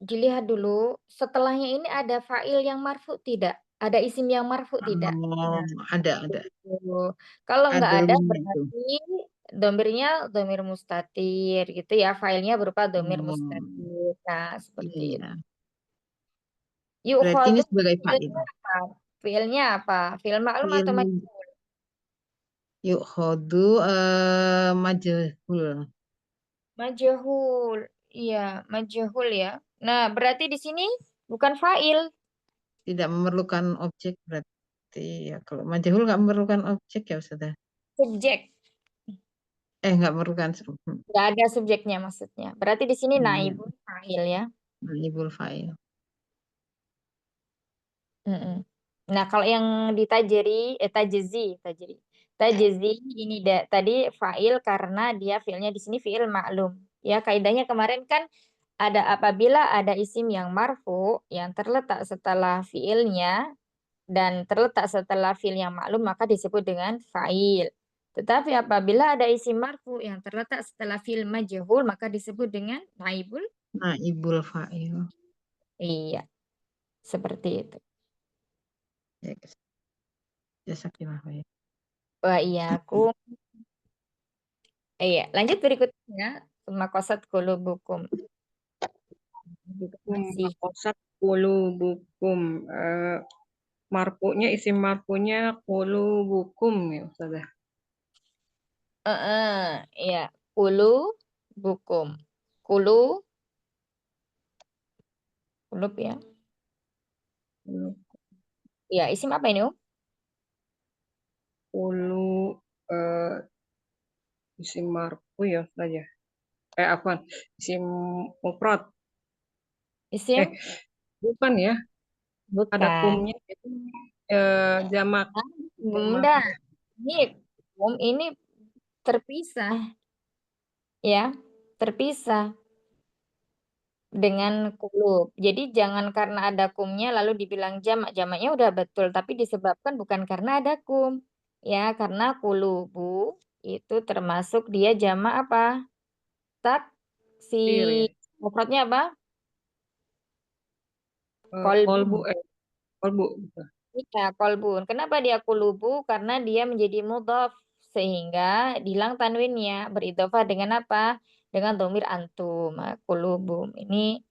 Dilihat dulu setelahnya ini ada fa'il yang marfu tidak? Ada isim yang marfu tidak? Oh, Nah, ada. gitu. Kalau nggak ada Adilnya itu. berarti domirnya domir mustatir gitu ya, failnya berupa domir Oh, mustatir. Nah, seperti itu. iya. Yuk Berarti ini sebagai fa'il. fiilnya apa? Fiilnya apa? Fiil maklum Fiil atau majhul? yuhodu majhul. Majhul. Iya, majhul ya. Nah, berarti di sini bukan fa'il, Tidak memerlukan objek berarti ya kalau majhul nggak memerlukan objek ya Ustazah. subjek. Nggak memerlukan Nggak ada subjeknya maksudnya. Berarti di sini Iya. naibul fa'il ya. Naibul fa'il. Mm-mm. Nah, kalau yang di tajzi ini tadi fa'il karena dia fiilnya di sini fiil maklum. Ya, kaidahnya kemarin kan ada apabila ada isim yang marfu yang terletak setelah fiilnya dan terletak setelah fiil yang maklum maka disebut dengan fa'il. Tetapi apabila ada isim marfu yang terletak setelah fiil majhul maka disebut dengan naibul. Naibul fa'il. Iya, seperti itu. Ya, jasakillah khair. Wah, iya, iya, lanjut berikutnya. Makosat kulubukum. Masih. Makosat qulubukum. Marfu'nya isim marfu'nya qulubukum ya Ustazah. Iya, kulubukum. Kulub ya. Iya, isim apa ini, Qulu isim marfu ya Ustazah. Afwan, isim mufrad. Isim? Bukan ya. Bukan. Ada kumnya itu jamak. Bunda. Ini terpisah. Ya, terpisah dengan kulub. Jadi jangan karena ada kumnya lalu dibilang jamak. Jamaknya udah betul, tapi disebabkan bukan karena ada kum. Ya, karena kulubu itu termasuk dia jamak apa? Tir ya. Mufradnya apa? Kolbu. Kolbu. Iya, kolbun. Kenapa dia kulubu? Karena dia menjadi mudhaf sehingga hilang tanwinnya beridhofah dengan apa? Dengan domir antum, kulubum. Ini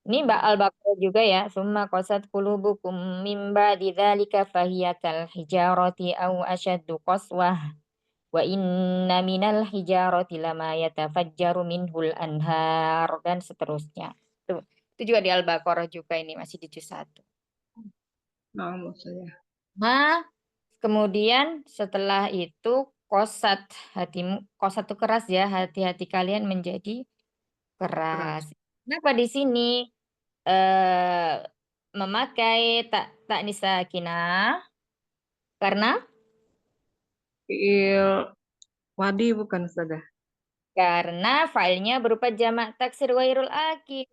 Mbak Al-Baqarah juga ya. Summa qasat kulubukum mim ba'di dzalika fahiya kal hijarati aw asyaddu qaswah wa inna minal hijarati lama yatafajjaru minhul anhar dan seterusnya. Itu juga di Al-Baqarah juga ini masih di juz 1. Nah, maksudnya. Nah, kemudian setelah itu kosat itu keras ya, hati-hati kalian menjadi keras. Kenapa di sini memakai tak sakinah? Karena Fiil wadi bukan Ustazah. failnya berupa jamak taksir ghairul akil.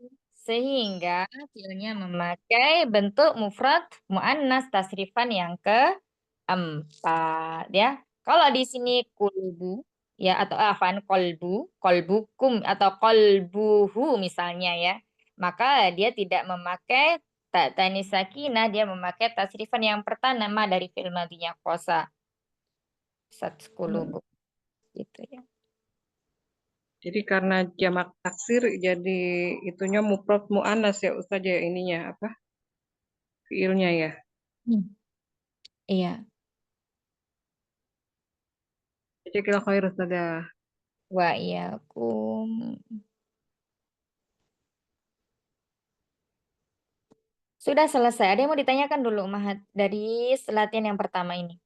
Sehingga fiilnya memakai bentuk mufrad muannas tasrifan yang keempat ya. Kalau di sini kulbu ya atau afan kolbu, kolbukum atau kolbuhu misalnya ya, maka dia tidak memakai tak tanis sakinah, dia memakai tasrifan yang pertama dari fi'il madhinya kosa. Sat kulubu gitu ya. Jadi karena jamak taksir jadi itunya mufrad muannas ya Ustaz ya ininya apa? Fiilnya ya. Iya. Jazakallahu khair Ustaz ya. Wa iyakum. Sudah selesai. Ada yang mau ditanyakan dulu, Mahat, dari latihan yang pertama ini?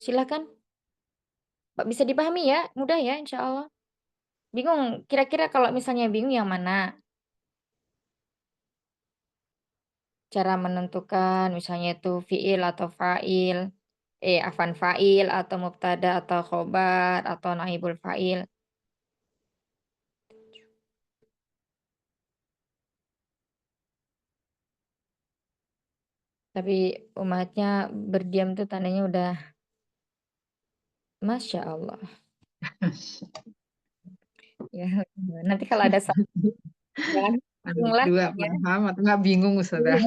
Silakan. Bisa dipahami ya, mudah ya, insya Allah. Bingung, kira-kira kalau misalnya bingung yang mana? Cara menentukan misalnya itu fiil atau fa'il, afan fa'il atau mubtada atau khobar atau naibul fa'il. Tapi umatnya berdiam tuh tandanya udah Masya Allah. Ya, nanti kalau ada salah, jangan Ada bingung lagi dua ya. paham atau nggak bingung Ustaz. Ya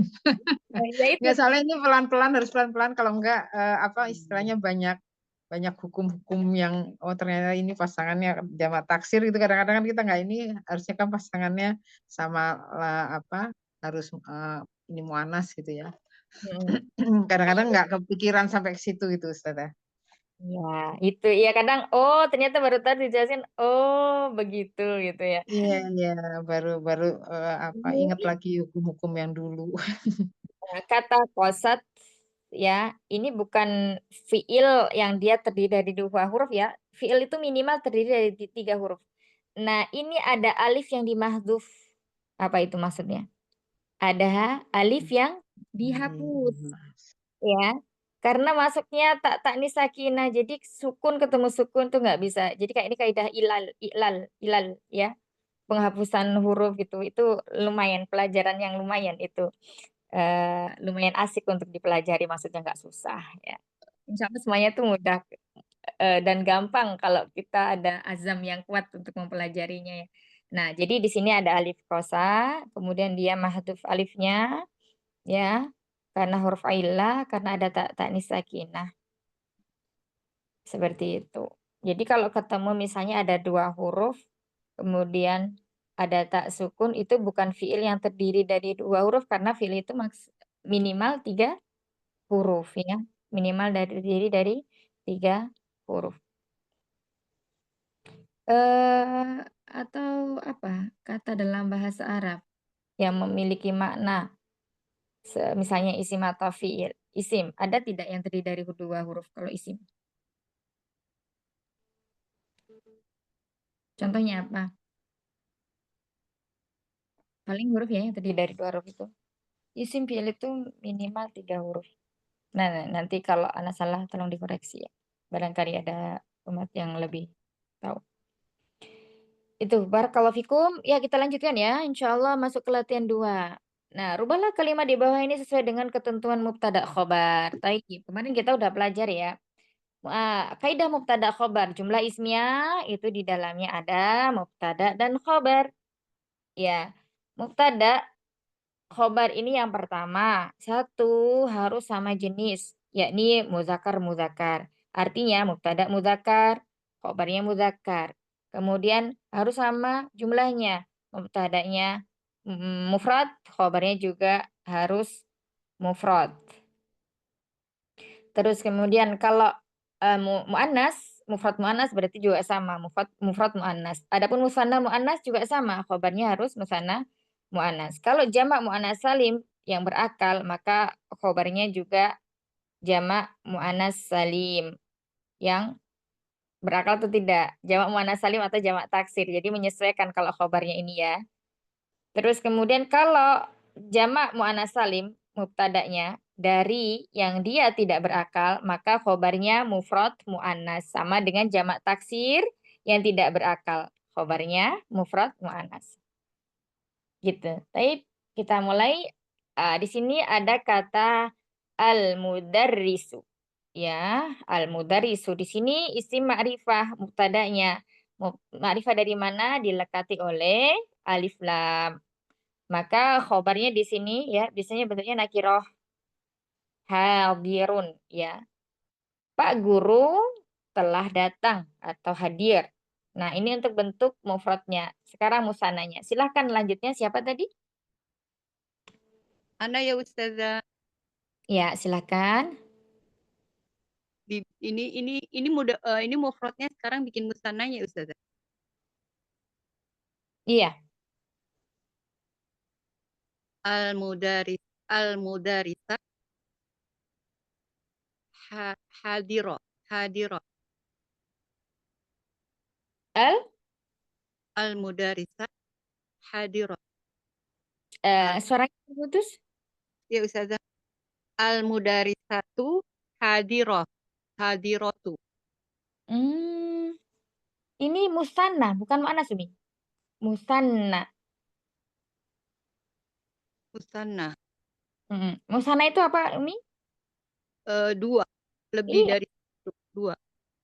itu. Nggak salah ini pelan-pelan harus pelan-pelan kalau enggak apa istilahnya banyak hukum-hukum yang oh ternyata ini pasangannya jamak taksir itu kadang-kadang kan kita nggak ini harusnya kan pasangannya sama apa harus ini muanas gitu ya. Kadang-kadang nggak kepikiran sampai ke situ itu Ustaz ya. Ya, itu ya kadang ternyata baru tadi dijelasin begitu gitu ya. Iya baru apa ingat lagi hukum-hukum yang dulu. Nah, kata kosat ya, ini bukan fiil yang dia terdiri dari 2 huruf ya. Fiil itu minimal terdiri dari 3 huruf. Nah, ini ada alif yang dimahdzuf. Apa itu maksudnya? Ada alif yang dihapus ya. Karena masuknya taknis sakinah. Jadi sukun ketemu sukun tuh nggak bisa. Jadi kayak ini kaidah ilal ya. Penghapusan huruf gitu. Itu lumayan pelajaran yang lumayan itu. Lumayan asik untuk dipelajari, maksudnya nggak susah ya. Insya Allah semuanya itu mudah dan gampang kalau kita ada azam yang kuat untuk mempelajarinya ya. Nah, jadi di sini ada alif kosa, kemudian dia mahdhuf alifnya ya, karena huruf ailah, karena ada taknis sakinah. Seperti itu. Jadi kalau ketemu misalnya ada 2 huruf, kemudian ada tak sukun, itu bukan fiil yang terdiri dari 2 huruf, karena fiil itu minimal 3 huruf ya. Minimal terdiri dari 3 huruf. Atau apa? Kata dalam bahasa Arab yang memiliki makna misalnya isim atau fiil. Isim, ada tidak yang terdiri dari 2 huruf kalau isim? Contohnya apa? Paling huruf ya yang terdiri dari 2 huruf itu. Isim fiil itu minimal 3 huruf. Nah, nanti kalau anak salah tolong dikoreksi ya. Barangkali ada umat yang lebih tahu. Itu, barakallahu fikum. Ya, kita lanjutkan ya. Insya Allah masuk ke latihan 2. Nah, rubahlah kalimat di bawah ini sesuai dengan ketentuan mubtada khobar. Taib. Kemarin kita udah pelajari ya. Kaidah mubtada khobar. Jumlah ismiyah itu di dalamnya ada mubtada dan khobar. Ya, mubtada khobar ini yang pertama. 1 harus sama jenis. Yakni muzakar. Artinya mubtada muzakar, khobarnya muzakar. Kemudian harus sama jumlahnya. Mubtadanya mufrad, khobarnya juga harus mufrad. Terus kemudian kalau muannas, mufrad muannas berarti juga sama, mufrad muannas. Adapun musanna muannas juga sama, khobarnya harus musanna muannas. Kalau jamak muannas salim yang berakal, maka khobarnya juga jamak muannas salim yang berakal atau tidak, jamak muannas salim atau jamak taksir. Jadi menyesuaikan kalau khobarnya ini ya. Terus kemudian kalau jamak muannas salim mubtadanya dari yang dia tidak berakal, maka khobarnya mufrad muannas sama dengan jamak taksir yang tidak berakal. Khobarnya mufrad muannas. Gitu. Tapi Kita mulai. Di sini ada kata al-mudarrisu. Ya, al-mudarrisu. Di sini isim ma'rifah mubtada'nya. Ma'rifah dari mana? Dilekati oleh alif lam. Maka khobarnya di sini ya, biasanya bentuknya nakiroh. Hadirun ya. Pak guru telah datang atau hadir. Nah, ini untuk bentuk mufradnya. Sekarang musananya. Silahkan lanjutnya siapa tadi? Ana ya Ustazah. Ya, silakan. Ini mudah ini mufradnya sekarang bikin musananya Ustazah. Iya. Al-mudarisat hadiro. Al Al-mudarisat hadiro. Suaranya putus. Ya Ustazah. Al-mudarisatu hadirotu. Ini musanna, bukan mu'annas Umi. Musanna. Musanna. Musanna itu apa Umi? Dua. Lebih Iya, dari dua.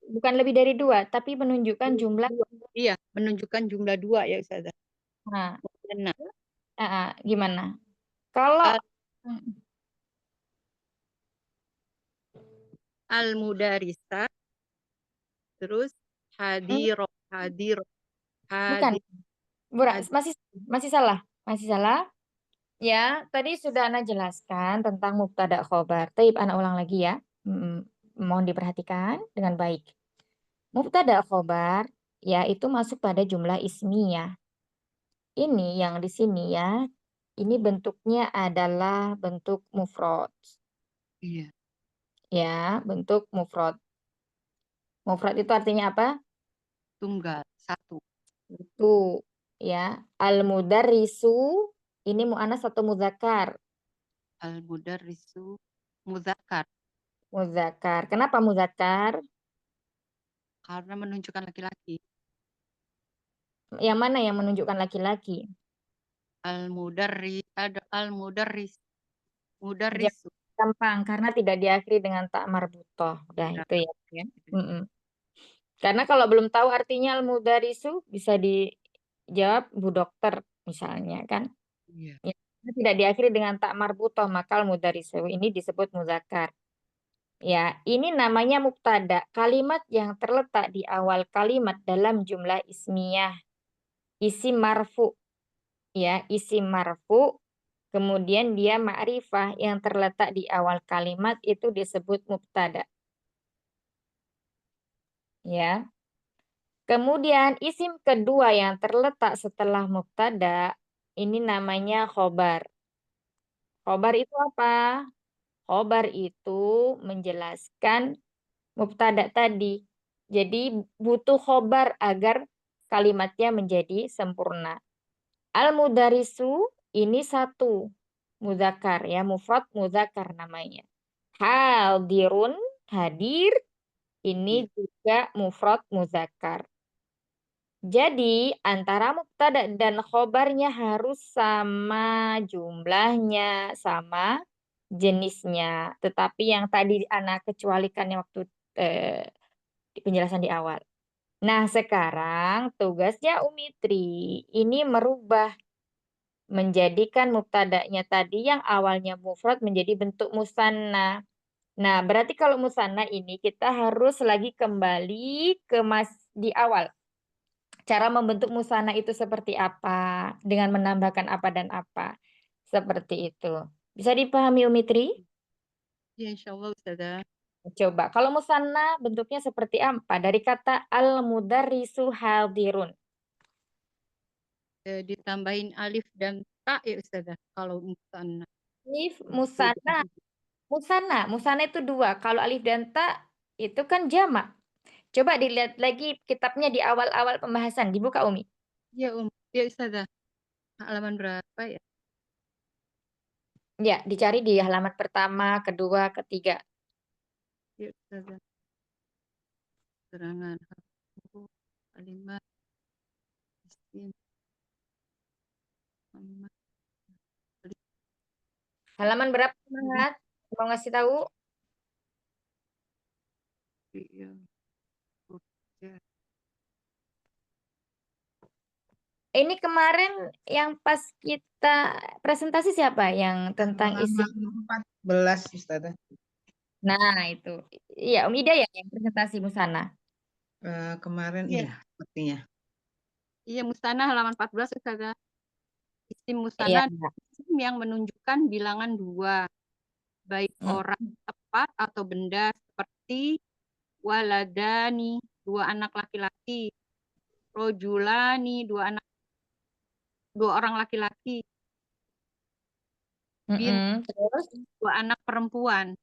bukan lebih dari dua, tapi menunjukkan jumlah. Iya, menunjukkan jumlah dua ya Ustazah. Nah, Musanna. gimana? Kalau Al-mudarisat terus hadiro. bukan, masih salah, masih salah. Ya, tadi sudah Ana jelaskan tentang mubtada khobar. Taib Ana ulang lagi ya. Mohon diperhatikan dengan baik. Mubtada khobar ya itu masuk pada jumlah ismiyah. Ini yang di sini ya. Ini bentuknya adalah bentuk mufrad. Iya. Ya, bentuk mufrad. Mufrad itu artinya apa? Tunggal, satu. Itu ya. Al-mudarrisu ini mu'annas atau muzakkar? Al-mudarrisu muzakkar. Muzakkar. Kenapa muzakkar? Karena menunjukkan laki-laki. Yang mana yang menunjukkan laki-laki? Mudarrisu. Gampang karena tidak diakhiri dengan tak marbutoh. Udah Ya. itu ya. Karena kalau belum tahu artinya al-mudarisu bisa dijawab Bu Dokter misalnya kan. Iya. Ya, tidak diakhiri dengan tak marbutoh maka al-mudarisu ini disebut muzakkar. Ya, ini namanya mubtada. Kalimat yang terletak di awal kalimat dalam jumlah ismiyah. Isim marfu. Ya, isim marfu. Kemudian dia ma'rifah yang terletak di awal kalimat itu disebut mubtada. Ya. Kemudian isim kedua yang terletak setelah mubtada ini namanya khobar. Khobar itu apa? Khobar itu menjelaskan mubtada tadi. Jadi butuh khobar agar kalimatnya menjadi sempurna. Al-mudarisu ini satu muzakkar ya, mufrad muzakkar namanya. Hadirun hadir ini juga mufrad muzakkar. Jadi antara mubtada dan khobarnya harus sama jumlahnya, sama jenisnya. Tetapi yang tadi anak kecualikan waktu di penjelasan di awal. Nah sekarang tugasnya Umi Tri ini merubah menjadikan mubtada'nya tadi yang awalnya mufrad menjadi bentuk musanna. Nah berarti kalau musanna ini kita harus lagi kembali ke di awal. Cara membentuk musana itu seperti apa, dengan menambahkan apa dan apa. Seperti itu. Bisa dipahami Umi Tri? Ya, insya Allah Ustazah. Coba, kalau musanna bentuknya seperti apa? Dari kata al-mudarrisu hadirun. Ditambahin alif dan ta ya Ustazah. Kalau musanna. Alif, musana itu dua. Kalau alif dan ta itu kan jamak. Coba dilihat lagi kitabnya di awal-awal pembahasan. Dibuka Umi. Ya ya Ustazah. Halaman berapa ya? Ya, dicari di halaman pertama, kedua, ketiga. Ya Ustazah. Serangan. Kalimat. Isim. Halaman berapa, Mas? Mau ngasih tahu? Iya. Ini kemarin yang pas kita presentasi siapa yang tentang isi? Halaman 14 Ustazah. Nah, itu. Iya, Om Ida ya yang presentasi Musana. Kemarin Iya. iya sepertinya. Iya, Musana halaman 14 Ustazah. Isim Iya. Musana isim yang menunjukkan bilangan 2, baik orang, tempat, atau benda seperti waladani, 2 anak laki-laki, rojulani, 2 orang laki-laki, Terus? 2 anak perempuan,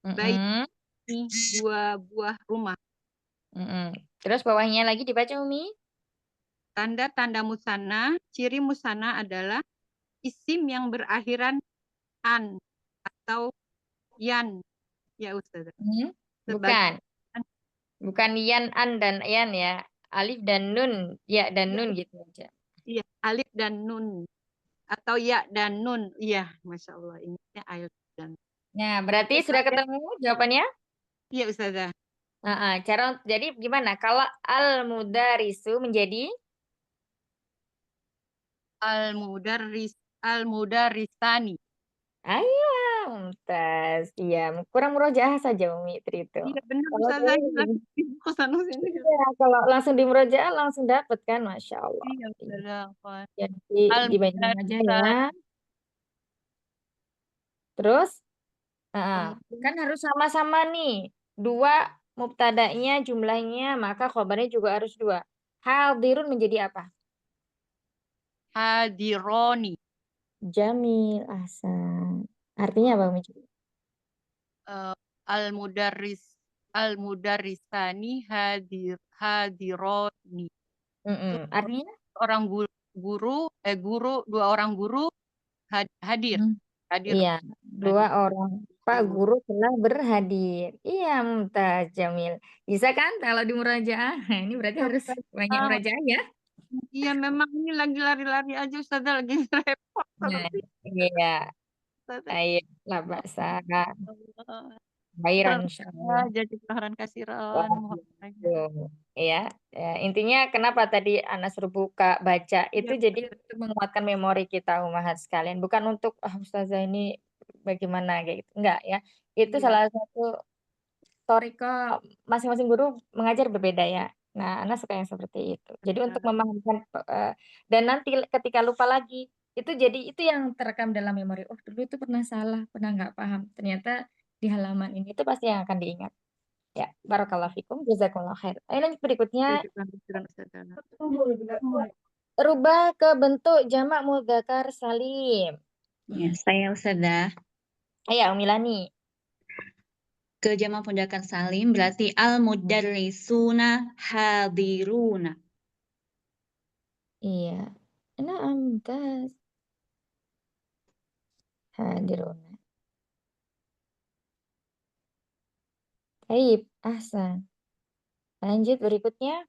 baik ini 2 buah rumah. Terus bawahnya lagi dibaca, Umi. Tanda-tanda musana, ciri musana adalah isim yang berakhiran an atau yan. Ya Ustazah. Bukan. Bukan yan, an, dan yan ya. Alif dan nun, ya dan nun gitu aja. Iya, alif dan nun. Atau ya dan nun. Iya, Masya Allah. Ingatnya alif dan. Nah, berarti sudah ketemu jawabannya? Iya Ustazah. Jadi gimana? Kalau al-mudarisu menjadi? Al-mudarrisani. Ayo, mumtaz. Iya, kurang murojaah saja Umi itu. Iya benar Kalau Ustazah. sini kalau langsung di murojaah langsung dapat kan, Masya Allah. Iya Ustazah. Jadi dibanyain aja ya. Terus, kan harus sama-sama nih. 2 mubtada'nya jumlahnya, maka khobarnya juga harus 2. Hadirun menjadi apa? Hadironi. Jamil, ahsan. Artinya apa, Umi? Al-mudarrisani hadironi. Artinya? Orang guru, 2 orang guru hadir. Hadir. Iya, 2 orang Pak Guru telah berhadir. Iya, mumtaz, Jamil. Bisa kan kalau di murojaah? Ini berarti harus banyak murojaah ya. Iya, memang ini lagi lari-lari aja Ustazah, lagi repot. Nah, iya. Ayo, lah baksa. Khairan insyaallah. Jadi kasiran kasiran. Ya, intinya kenapa tadi Anas suruh buka baca itu jadi untuk menguatkan memori kita umahat sekalian, bukan untuk Ustazah ini bagaimana kayak gitu. Enggak ya. Itu salah satu toriko masing-masing guru mengajar berbeda ya. Nah, Anas suka yang seperti itu. Jadi untuk memahamkan dan nanti ketika lupa lagi itu jadi itu yang terekam dalam memori. Oh, dulu itu pernah salah, pernah nggak paham. Ternyata di halaman ini itu pasti yang akan diingat. Ya, barakallahu fikum, jazakumullah khair. Ayo lanjut berikutnya. Rubah ke bentuk jamak mudzakkar salim. Ya, saya Ustazah. Ayo, Umilani. Ke jamak mudzakkar salim berarti al-mudarrisuna hadiruna. Iya. Na'am, mumtaz. Hadiruna. Baik, ahsan. Lanjut berikutnya.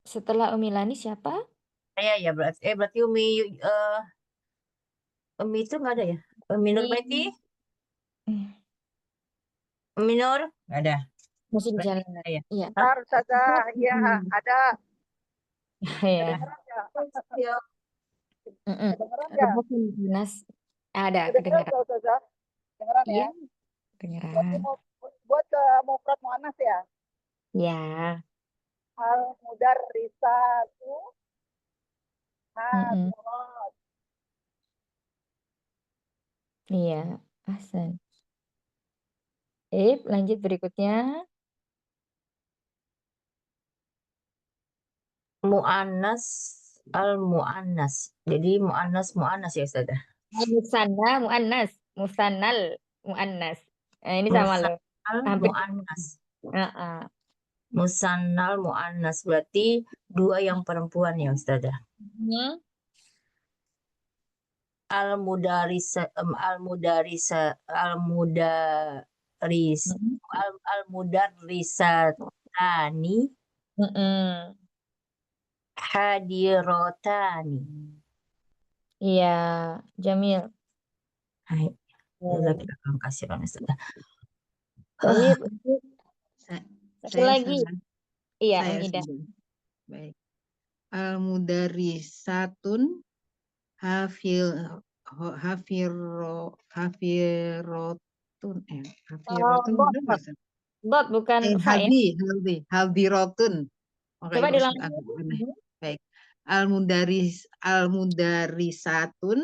Setelah Umilani siapa? Saya ya berarti Umi itu nggak ada ya? Umi Nur Baiti? Umi Nur? Nggak ada. Masih Berarti jalan. saya. Iya. Bentar Ustazah, iya ada. Iya. Ya. Kedengeran ya? Dinas ada Kedengeran kedengaran. nggak Ustazah? Kedengeran ya? Iya, kedengaran. Buat ke mufrad muannas ya? Ya. Al-mudarrisatu hadirat. Iya, ahsan. Lanjut berikutnya. Mu'annas al-mu'annas. Jadi mu'annas ya Ustazah. Musanna muannas, musannal muannas. Ini sama loh. Hampir. Mu'annas. Heeh. Musannal mu'annas berarti 2 yang perempuan ya Ustazah. Almudarrisatani hadirotani. Iya, Jamil. Hai, Boleh. jazakallahu khairan Ustazah. Baik, satu Saya lagi. sudah. Iya, Saya Ida. sudah. Baik. Al-mudarisatun hafirotun hafirotun Dot, benar nggak dot. Ustaz? Dot bukan fa ya. haldirotun. Coba Makanya diulang agak lagi. aneh. Baik. Al-mudarisatun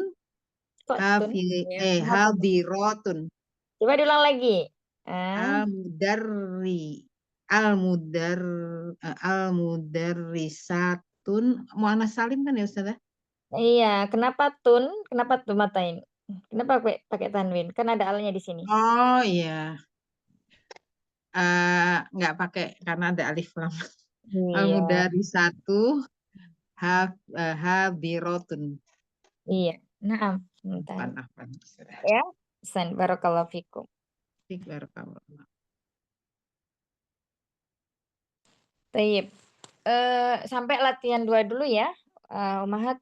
Kok tun? Ya, kenapa? haldirotun. Coba diulang lagi. Ah, Almudarisatun muannas salim kan ya Ustazah? iya, kenapa tun? Kenapa tuh matain? Kenapa pakai tanwin? Kan ada alnya di sini. Oh iya. Nggak pakai karena ada alif lam. Iya, Almudarisatu habirotun. iya. Nah, bentar. Afan. Ya, San barakallahu fikum. Barakallah. Taib. Sampai latihan 2 dulu ya, Ummahat.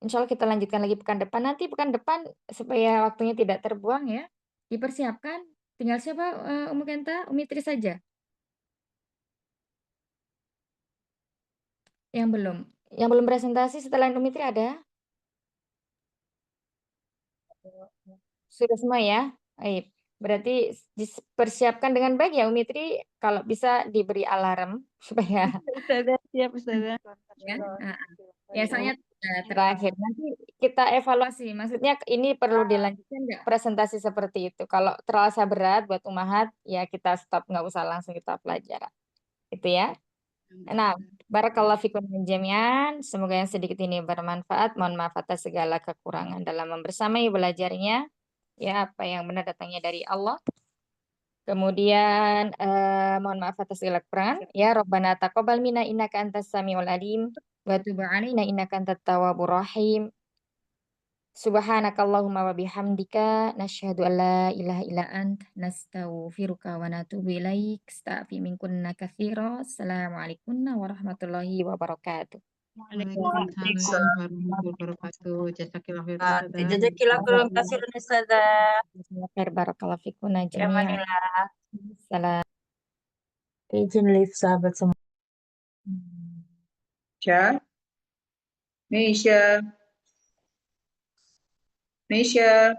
Insya Allah kita lanjutkan lagi pekan depan. Nanti pekan depan supaya waktunya tidak terbuang ya, dipersiapkan. Tinggal siapa, Ummu Kenta? Umi Tri saja? Yang belum? Yang belum presentasi setelah Umi Tri ada? Sudah semua ya? Baik. Berarti dipersiapkan dengan baik ya Umi Tri, kalau bisa diberi alarm supaya Ustazah, siap Ustazah. ya. Ya, soalnya terakhir nanti kita evaluasi. Maksudnya ini perlu dilanjutkan nggak presentasi seperti itu. Kalau terasa berat buat Ummahat, ya kita stop, nggak usah langsung kita pelajaran. Itu ya. Nah, barakallahu fikum jami'an. Semoga yang sedikit ini bermanfaat. Mohon maaf atas segala kekurangan dalam membersamai belajarnya. Ya, apa yang benar datangnya dari Allah. Kemudian mohon maaf atas segala kekurangan. Ya, Rabbana taqabbal minna innaka antas samiul alim wa tub 'alaina innaka antat tawwabur rahim. Subhanakallahumma wa bihamdika nasyhadu an la ilaha illa ant nastaghfiruka wa natubu ilaik. Astaghfi minkunna katsira. Assalamualaikum warahmatullahi wabarakatuh. Waalaikumsalam warahmatullahi wabarakatuh. Jazakillah khair Ustazah. Jazakallahu khairan Ustazah. Khair barakallahu fikum Ya jami'an. Manila. Salam. Izin live sahabat semua. Meisha. Meisha.